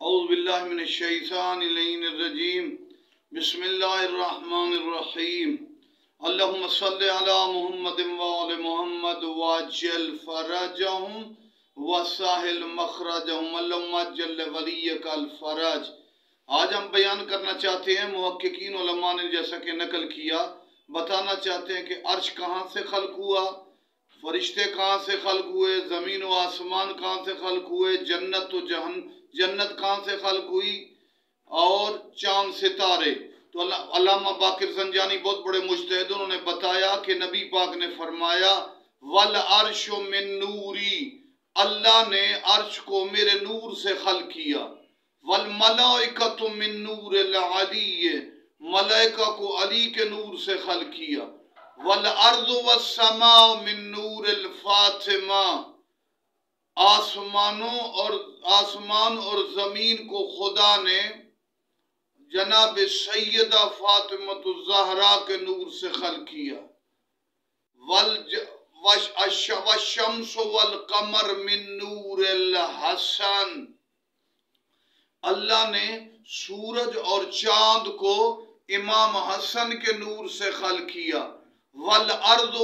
اعوذ باللہ من الشیطان اللعین الرجیم بسم اللہ الرحمن الرحیم اللہم صلی علی محمد وآل محمد واجل فرجہم وساہل مخرجہم اللہم اجل ولیک الفرج۔ آج ہم بیان کرنا چاہتے ہیں، محققین علماء نے جیسا کہ نقل کیا، بتانا چاہتے ہیں کہ عرش کہاں سے خلق ہوا، فرشتے کہاں سے خلق ہوئے، زمین و آسمان کہاں سے خلق ہوئے، جنت کہاں سے خلق ہوئی، اور چاند ستارے۔ تو علامہ باقر زنجانی بہت بڑے مجتہد، انہوں نے بتایا کہ نبی پاک نے فرمایا وَالْعَرْشُ مِن نُوری، اللہ نے عرش کو میرے نور سے خلق کیا۔ وَالْمَلَائِكَةُ مِن نُور الْعَلِيِّ، ملائکہ کو علی کے نور سے خلق کیا۔ وَالْأَرْضُ وَالسَّمَاءُ مِن نُور الْفَاطِمَةِ، آسمان اور زمین کو خدا نے جناب سیدہ فاطمہ الزہرا کے نور سے خلق کیا۔ وَالشَّمْسُ وَالْقَمَرُ مِن نُور الْحَسَنِ، اللہ نے سورج اور چاند کو امام حسن کے نور سے خلق کیا۔ وَالْأَرْضُ